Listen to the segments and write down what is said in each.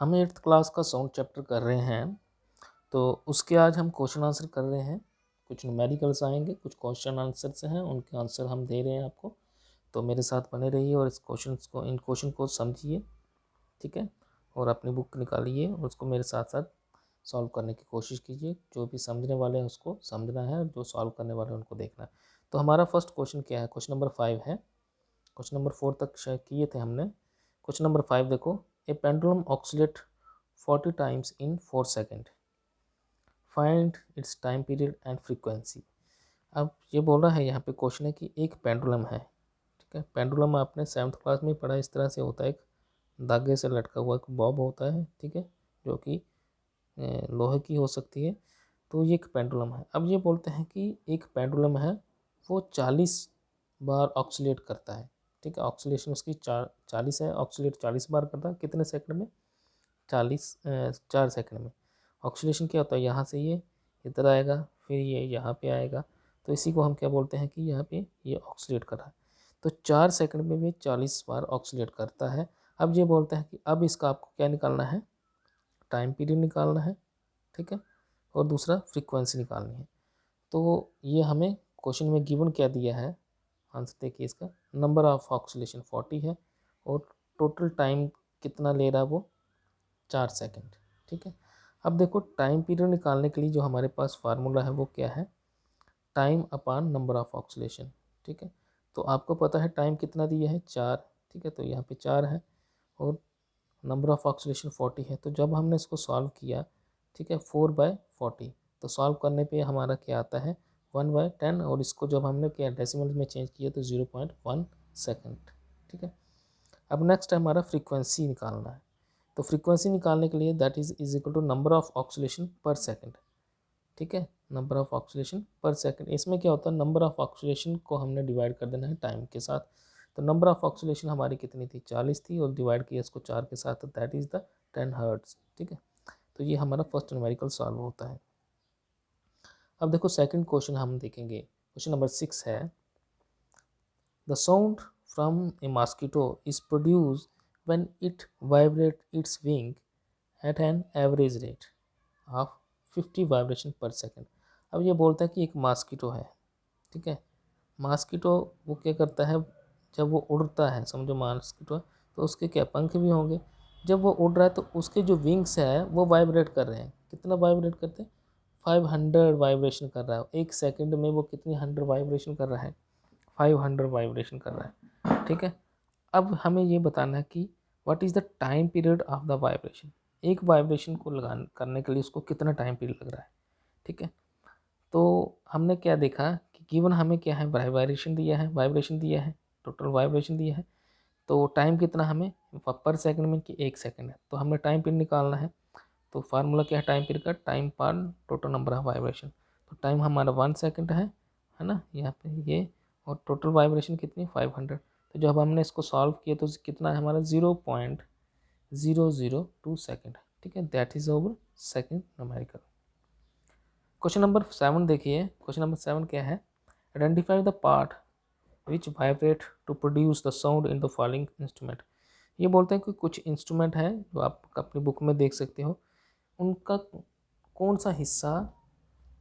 हम 8th class का sound chapter कर रहे हैं, तो उसके आज हम क्वेश्चन आंसर कर रहे हैं। कुछ न्यूमेरिकल्स आएंगे, कुछ क्वेश्चन आंसर्स हैं, उनके आंसर हम दे रहे हैं आपको। तो मेरे साथ बने रहिए और इन क्वेश्चन को समझिए, ठीक है। और अपनी बुक निकालिए और उसको मेरे साथ साथ सॉल्व करने की कोशिश कीजिए। जो भी समझने वाले हैं उसको समझना है, जो सॉल्व करने वाले हैं उनको देखना है। तो हमारा फर्स्ट क्वेश्चन क्या है? क्वेश्चन नंबर 5 है। क्वेश्चन नंबर 4 तक शायद किए थे हमने। क्वेश्चन नंबर 5 देखो, a pendulum oscillate 40 times in 4 second, find its time period and frequency. अब ये बोल रहा है यहाँ पे क्वेश्चन है कि एक पेंडुलम है, ठीक है। पेंडुलम आपने 7th क्लास में पढ़ा, इस तरह से होता है, एक धागे से लटका हुआ एक बॉब होता है, ठीक है, जो कि लोहे की हो सकती है। तो ये एक पेंडुलम है। अब ये बोलते हैं कि एक पेंडुलम है, वो 40 बार ऑक्सीलेट करता है, ठीक है। ऑक्सीलेशन उसकी 40 है, ऑक्सीलेट 40 बार करता है। कितने सेकंड में? 4 सेकंड में। ऑक्सीलेशन क्या होता है? यहाँ से ये इधर आएगा, फिर ये यहाँ पे आएगा। तो इसी को हम क्या बोलते हैं कि यहाँ पे ये ऑक्सीलेट कर रहा है। तो 4 सेकंड में भी 40 बार ऑक्सीलेट करता है। अब ये बोलते हैं कि अब इसका आपको क्या निकालना है? टाइम पीरियड निकालना है, ठीक है, और दूसरा फ्रीक्वेंसी निकालनी है। तो ये हमें क्वेश्चन में गिवन क्या दिया है, आंसर देखिए इसका। नंबर ऑफ ऑक्सीलेशन 40 है और टोटल टाइम कितना ले रहा है वो? 4 सेकंड, ठीक है। अब देखो, टाइम पीरियड निकालने के लिए जो हमारे पास फार्मूला है वो क्या है? Time upon number of oscillation, ठीक है। तो आपको पता है टाइम कितना दिया है? 4, ठीक है। तो यहाँ पे 4 है और नंबर ऑफ ऑक्सीलेशन 40 है। तो जब हमने इसको सॉल्व किया, ठीक है, 4/40, तो सॉल्व करने पे हमारा क्या आता है? 1/10। और इसको जब हमने क्या डेसिमल में चेंज किया तो 0.1 सेकेंड, ठीक है। अब नेक्स्ट है हमारा फ्रीक्वेंसी निकालना है। तो फ्रीक्वेंसी निकालने के लिए that is equal to number of oscillation per second, ठीक है। Number of oscillation per second, इसमें क्या होता है? नंबर ऑफ ऑक्सीलेशन को हमने डिवाइड कर देना है टाइम के साथ। तो नंबर ऑफ ऑक्सीलेशन हमारी कितनी थी? 40 थी, और डिवाइड किया इसको 4 के साथ, तो दैट इज़ द 10 हर्ट्ज, ठीक है। तो ये हमारा फर्स्ट न्यूमेरिकल सॉल्व होता है। अब देखो सेकंड क्वेश्चन हम देखेंगे। क्वेश्चन नंबर 6 है, the sound from a mosquito is produce when it vibrate its wing at an average rate of 50 vibration per second. अब ये बोलता है कि एक मॉस्किटो है, ठीक है। मॉस्किटो वो क्या करता है? जब वो उड़ता है, समझो मॉस्किटो है, तो उसके क्या पंख भी होंगे। जब वो उड़ रहा है तो उसके जो विंग्स है वो वाइब्रेट कर रहे हैं। कितना वाइब्रेट करते हैं? 500 वाइब्रेशन कर रहा है एक सेकंड में। वो कितनी 100 वाइब्रेशन कर रहा है? 500 वाइब्रेशन कर रहा है, ठीक है। अब हमें ये बताना है कि what is the time period of the vibration. एक वाइब्रेशन को करने के लिए उसको कितना टाइम पीरियड लग रहा है, ठीक है। तो हमने क्या देखा कि गिवन हमें क्या है? वाइब्रेशन दिया है, वाइब्रेशन दिया है, टोटल वाइब्रेशन दिया है। तो टाइम कितना हमें पर सेकंड में कि 1 सेकंड है, तो हमें टाइम पीरियड निकालना है। तो फार्मूला क्या है टाइम पीरियड का? टाइम पर टोटल नंबर ऑफ वाइब्रेशन। तो टाइम हमारा 1 सेकंड है ना, यहाँ पे ये। और टोटल वाइब्रेशन कितनी? 500। तो जब हमने इसको सॉल्व किया तो कितना है हमारा? 0.002 सेकेंड, ठीक है। That is over second numerical. Question number 7 देखिए। क्वेश्चन नंबर 7 क्या है? Identify the part which vibrate to produce the sound in the following instrument. ये बोलते हैं कि कुछ इंस्ट्रूमेंट है जो आप अपनी बुक में देख सकते हो, उनका कौन सा हिस्सा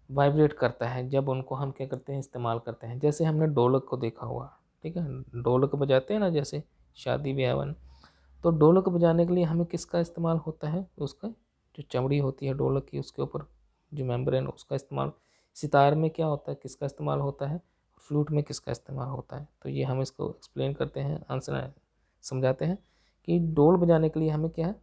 वाइब्रेट करता है जब उनको हम क्या करते हैं? इस्तेमाल करते हैं। जैसे हमने ढोलक को देखा हुआ, ठीक है, ढोलक बजाते हैं ना, जैसे शादी ब्याह में। तो ढोलक बजाने के लिए हमें किसका इस्तेमाल होता है? उसका जो चमड़ी होती है ढोलक की, उसके ऊपर जो मेम्ब्रेन, उसका इस्तेमाल। सितार में क्या होता है? किसका इस्तेमाल होता है? फ्लूट में किसका इस्तेमाल होता है? तो ये हम इसको एक्सप्लेन करते हैं, आंसर समझाते हैं कि ढोल बजाने के लिए हमें क्या है?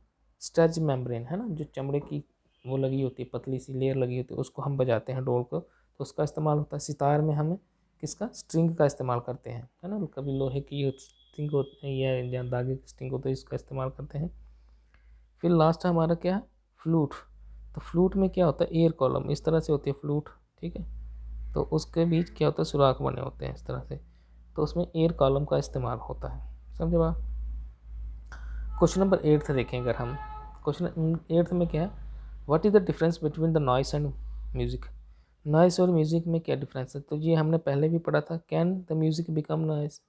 स्ट्रेच मेम्ब्रेन है ना, जो चमड़े की वो लगी होती है, पतली सी लेयर लगी होती है, उसको हम बजाते हैं ढोल को, तो उसका इस्तेमाल होता है। सितार में हमें किसका? स्ट्रिंग का इस्तेमाल करते हैं, है ना। कभी लोहे की स्ट्रिंग होती है या धागे की स्ट्रिंग होती है, इसका इस्तेमाल करते हैं। फिर लास्ट हमारा क्या है? फ्लूट। तो फ्लूट में क्या होता है? एयर कॉलम इस तरह से होती है फ्लूट, ठीक है। तो उसके बीच क्या होता है? सुराख बने होते हैं इस तरह से, तो उसमें एयर कॉलम का इस्तेमाल होता है। समझे बात? क्वेश्चन नंबर 8 देखें अगर हम। क्वेश्चन 8 में क्या है? What is the difference between the noise and music. Noise और म्यूज़िक में क्या डिफरेंस है? तो ये हमने पहले भी पढ़ा था, can the music become noise.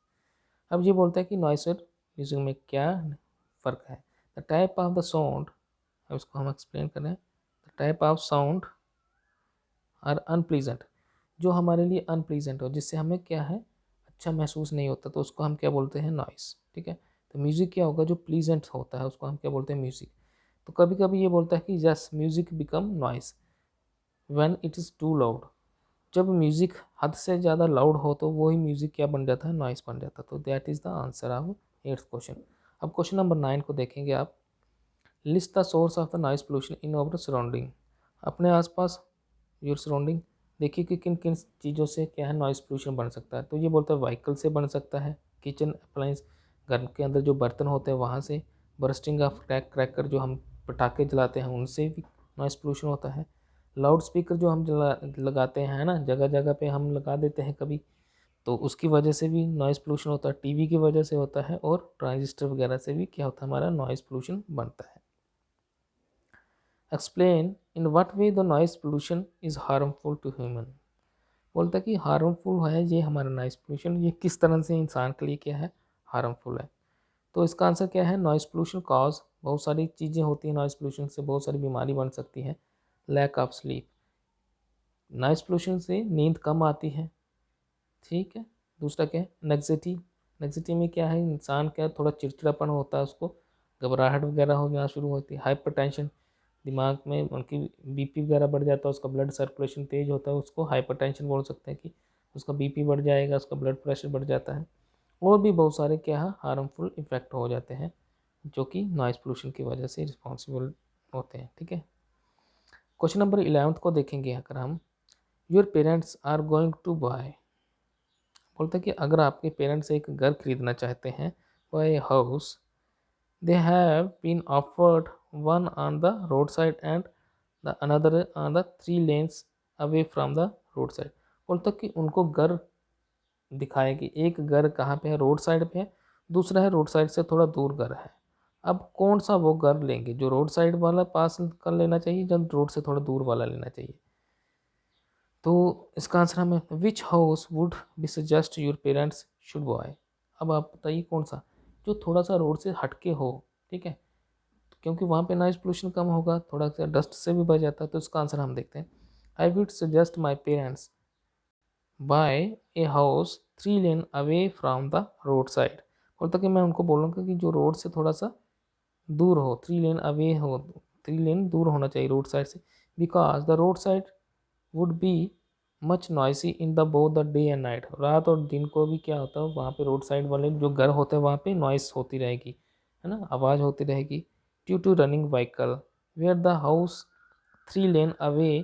अब ये बोलता है कि नॉइस और म्यूज़िक में क्या फ़र्क है। The type of the sound अब इसको हम एक्सप्लेन करें। The type of sound are unpleasant, जो हमारे लिए अनप्लीजेंट हो, जिससे हमें क्या है अच्छा महसूस नहीं होता, तो उसको हम क्या बोलते हैं नॉइस। ठीक है, तो म्यूज़िक क्या होगा जो प्लीजेंट होता है उसको हम क्या बोलते हैं म्यूज़िक। तो कभी कभी ये बोलता है कि yes music become noise when it is too loud, जब म्यूज़िक हद से ज़्यादा लाउड हो तो वही म्यूज़िक क्या बन जाता है नॉइस बन जाता है। तो that is the answer of 8th question. अब क्वेश्चन नंबर 9 को देखेंगे आप। List the source of the noise pollution in our surrounding, अपने आसपास योर सराउंडिंग देखिए कि किन किन चीज़ों से क्या है नॉइस पोल्यूशन बन सकता है। तो ये बोलता है व्हीकल से बन सकता है, किचन अप्लायंस घर के अंदर जो बर्तन होते हैं वहाँ से, बर्स्टिंग ऑफ क्रैकर जो हम पटाखे जलाते हैं उनसे भी नॉइस पोल्यूशन होता है, लाउड स्पीकर जो हम लगाते हैं ना, जगह जगह पे हम लगा देते हैं कभी, तो उसकी वजह से भी नॉइस पोल्यूशन होता है, टीवी की वजह से होता है, और ट्रांजिस्टर वगैरह से भी क्या होता है हमारा नॉइस पोल्यूशन बनता है। Explain in what way the noise pollution is harmful to human, बोलता है कि हार्मफुल है ये हमारा नॉइस पोल्यूशन, ये किस तरह से इंसान के लिए क्या है हार्मफुल है। तो इसका आंसर क्या है, नॉइस पोल्यूशन कॉज, बहुत सारी चीज़ें होती हैं नॉइस पोल्यूशन से, बहुत सारी बीमारी बन सकती है। Lack of sleep, noise pollution से नींद कम आती है। ठीक है, दूसरा क्या है नेक्सिटी, नेक्सिटी में क्या है इंसान क्या थोड़ा चिड़चिड़ापन होता है, उसको घबराहट वगैरह होना शुरू होती है। हाइपरटेंशन, दिमाग में उनकी बीपी वगैरह बढ़ जाता है, उसका ब्लड सर्कुलेशन तेज होता है, उसको हाइपरटेंशन बोल सकते हैं कि उसका बीपी बढ़ जाएगा, उसका ब्लड प्रेशर बढ़ जाता है। और भी बहुत सारे क्या है हार्मफुल इफेक्ट हो जाते हैं जो कि नॉइस पोल्यूशन की वजह से रिस्पॉन्सिबल होते हैं। ठीक है, क्वेश्चन नंबर 11 को देखेंगे अगर हम। Your parents are going to buy, बोलते हैं कि अगर आपके पेरेंट्स एक घर खरीदना चाहते हैं, buy house, they have been offered one on the road side and the another on the 3 lanes away from the road side. बोलते कि उनको घर दिखाए कि एक घर कहाँ पे है, रोड साइड पे है, दूसरा है रोड साइड से थोड़ा दूर घर है। अब कौन सा वो घर लेंगे, जो रोड साइड वाला पास कर लेना चाहिए, जब रोड से थोड़ा दूर वाला लेना चाहिए। तो इसका आंसर हमें विच house would be suggest your parents should buy. अब आप बताइए कौन सा, जो थोड़ा सा रोड से हटके हो। ठीक है, क्योंकि वहाँ पे नॉइज पोल्यूशन कम होगा, थोड़ा सा डस्ट से भी बच जाता है। तो इसका आंसर हम देखते हैं। I would suggest my parents buy a house 3 lane away from the road side, बोलता कि मैं उनको बोलूँगा कि जो रोड से थोड़ा सा दूर हो, 3 lane अवे हो, 3 lane दूर होना चाहिए रोड साइड से, because the road side would be much noisy in the both the day and night, रात और दिन को भी क्या होता है वहाँ पे रोड साइड वाले जो घर होते हैं वहाँ पे नॉइस होती रहेगी, है ना, आवाज़ होती रहेगी, due to running vehicle, where the house 3 lane away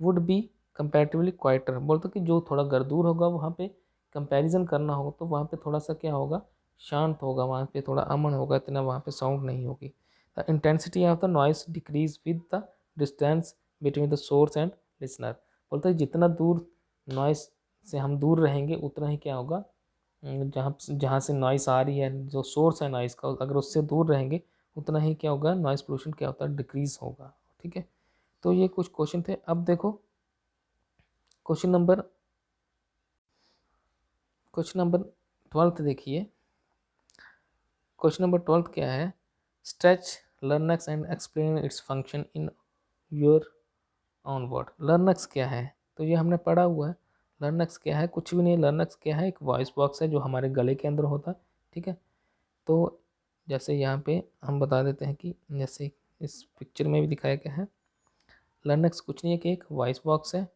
would be comparatively quieter, बोलते कि जो थोड़ा घर दूर होगा वहाँ पे कंपैरिजन करना हो तो वहाँ पे थोड़ा सा क्या होगा शांत होगा, वहाँ पे थोड़ा अमन होगा, इतना वहाँ पे साउंड नहीं होगी। The intensity of the noise decrease with the distance between the source and listener, बोलते हैं जितना दूर नॉइस से हम दूर रहेंगे उतना ही क्या होगा, जहाँ जहाँ से नॉइस आ रही है जो सोर्स है नॉइस का, अगर उससे दूर रहेंगे उतना ही क्या होगा नॉइस पोल्यूशन क्या होता है डिक्रीज होगा। ठीक है, तो ये कुछ क्वेश्चन थे। अब देखो क्वेश्चन नंबर 12 देखिए। क्वेश्चन नंबर 12 क्या है, stretch larynx and explain its function in your own word. Larynx क्या है, तो ये हमने पढ़ा हुआ है। लर्नक्स क्या है, कुछ भी नहीं, लर्नक्स क्या है एक वॉइस बॉक्स है जो हमारे गले के अंदर होता है। ठीक है, तो जैसे यहाँ पे हम बता देते हैं कि जैसे इस पिक्चर में भी दिखाया गया है, लर्नक्स कुछ नहीं है कि एक वॉइस बॉक्स है।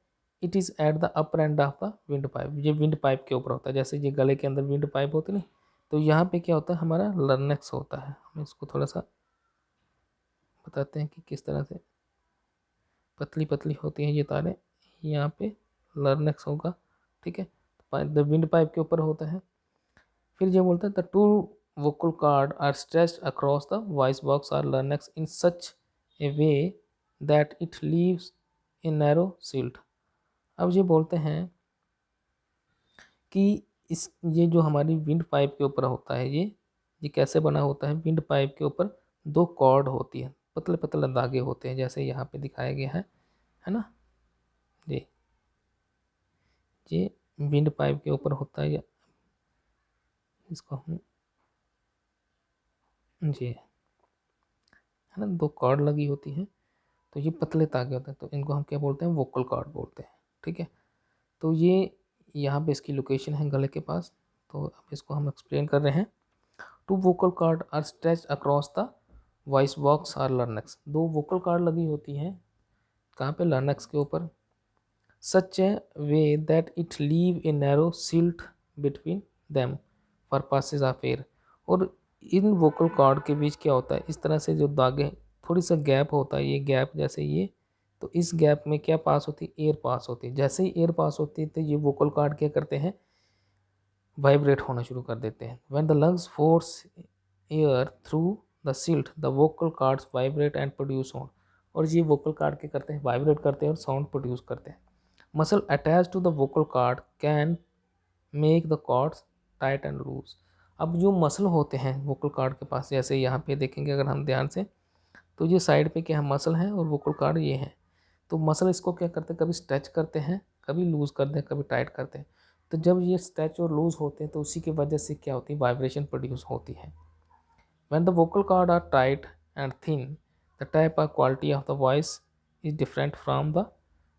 It is at the upper end of the wind pipe, ये विंड पाइप के ऊपर होता है, जैसे ये गले के अंदर विंड पाइप होती है ना, तो यहाँ पे क्या होता है हमारा लर्नक्स होता है। हम इसको थोड़ा सा बताते हैं कि किस तरह से पतली पतली होती हैं ये तारें, यहाँ पे लर्नक्स होगा। ठीक है, द विंड पाइप के ऊपर होता है। फिर ये बोलता है the two vocal cord are stretched across the voice box or larynx in such a way that it leaves a narrow slit. अब ये बोलते हैं कि इस ये जो हमारी विंड पाइप के ऊपर होता है, ये कैसे बना होता है, विंड पाइप के ऊपर 2 कॉर्ड होती है, पतले पतले धागे होते हैं जैसे यहाँ पे दिखाया गया है ना, ये विंड पाइप के ऊपर होता है, इसको हम जी है ना, 2 कॉर्ड लगी होती हैं, तो ये पतले तागे होते हैं, तो इनको हम क्या बोलते हैं, वोकल कॉर्ड बोलते हैं। ठीक है, तो ये यहाँ पे इसकी लोकेशन है गले के पास। तो अब इसको हम एक्सप्लेन कर रहे हैं। 2 vocal cord are stretched across the voice box or larynx. 2 vocal cord लगी होती हैं कहाँ पे, लर्नेक्स के ऊपर। Such a way that it leave a narrow slit between them for passage of air. और इन वोकल कॉर्ड के बीच क्या होता है, इस तरह से जो दागे, थोड़ी सा गैप होता है, ये गैप जैसे ये, तो इस गैप में क्या पास होती है, एयर पास होती है। जैसे ही एयर पास होती है तो ये वोकल कॉर्ड क्या करते हैं, वाइब्रेट होना शुरू कर देते हैं। When the lungs force air through the silt the vocal cords vibrate and produce sound. और ये वोकल कॉर्ड क्या करते हैं, वाइब्रेट करते हैं और साउंड प्रोड्यूस करते हैं। Muscle attach to the vocal cord can make the cords tight and loose. अब जो मसल होते हैं वोकल कॉर्ड के पास, जैसे यहाँ पे देखेंगे अगर हम ध्यान से, तो ये साइड पे क्या है, मसल है, और वोकल कॉर्ड ये है। तो मसल इसको क्या करते हैं, कभी स्ट्रेच करते हैं, कभी लूज़ करते हैं, कभी टाइट करते हैं। तो जब ये स्ट्रेच और लूज़ होते हैं तो उसी की वजह से क्या होती है, वाइब्रेशन प्रोड्यूस होती है। When the vocal cord are tight and thin, the type of quality of the voice is different from the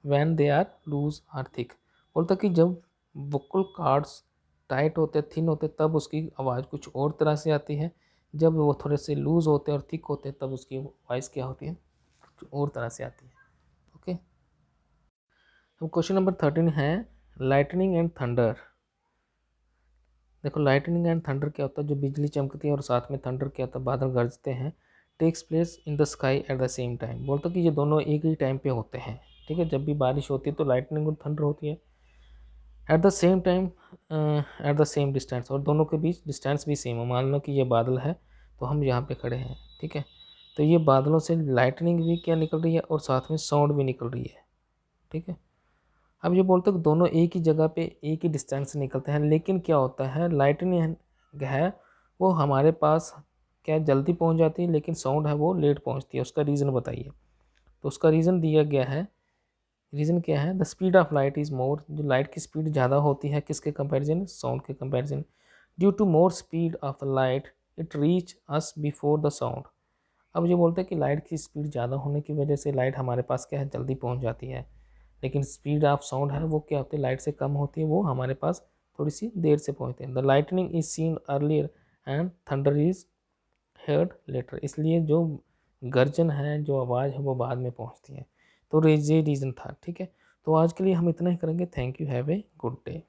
when they are loose or thick। बोलता कि जब vocal cords टाइट होते, थिन होते, तब उसकी आवाज़ कुछ और तरह से आती है। जब वो थोड़े से लूज़ होते और थिक होते तब उसकी वॉइस क्या होती है, कुछ और तरह से आती है। ओके, अब क्वेश्चन नंबर 13 है लाइटनिंग एंड थंडर। देखो लाइटनिंग एंड थंडर क्या होता है, जो बिजली चमकती है और साथ में थंडर क्या होता है, बादल गरजते हैं, takes place in the sky at the same time. बोलते कि ये दोनों एक ही टाइम पे होते हैं। ठीक है, जब भी बारिश होती है तो लाइटनिंग और थंडर होती है eight the same time, eight the same distance, और दोनों के बीच डिस्टेंस भी सेम है। मान लो कि ये बादल है तो हम यहाँ पे खड़े हैं, ठीक है, तो ये बादलों से लाइटनिंग भी क्या निकल रही है और साथ में साउंड भी निकल रही है। ठीक है, अब ये बोलते हैं कि दोनों एक ही जगह पे एक ही डिस्टेंस से निकलते हैं, लेकिन क्या होता है, लाइटनिंग है वो हमारे पास क्या जल्दी पहुंच जाती है, लेकिन साउंड है वो लेट पहुंचती है। उसका रीज़न बताइए। तो उसका रीज़न दिया गया है। रीज़न क्या है, the speed of light is more. जो लाइट की स्पीड ज़्यादा होती है किसके कंपेरिजन, साउंड के comparison. Due to more speed of the light it reach us before the sound. अब ये बोलते हैं कि लाइट की स्पीड ज़्यादा होने की वजह से लाइट हमारे पास क्या है, जल्दी पहुँच जाती है, लेकिन स्पीड ऑफ साउंड है वो क्या होती है, लाइट से कम होती है, वो हमारे पास थोड़ी सी देर से पहुंचते हैं। The lightning is seen earlier and thunder is heard later. इसलिए जो गर्जन है, जो आवाज़ है वो बाद में पहुंचती है। तो ये रीज़न था। ठीक है, तो आज के लिए हम इतना ही करेंगे। Thank you, have a good day.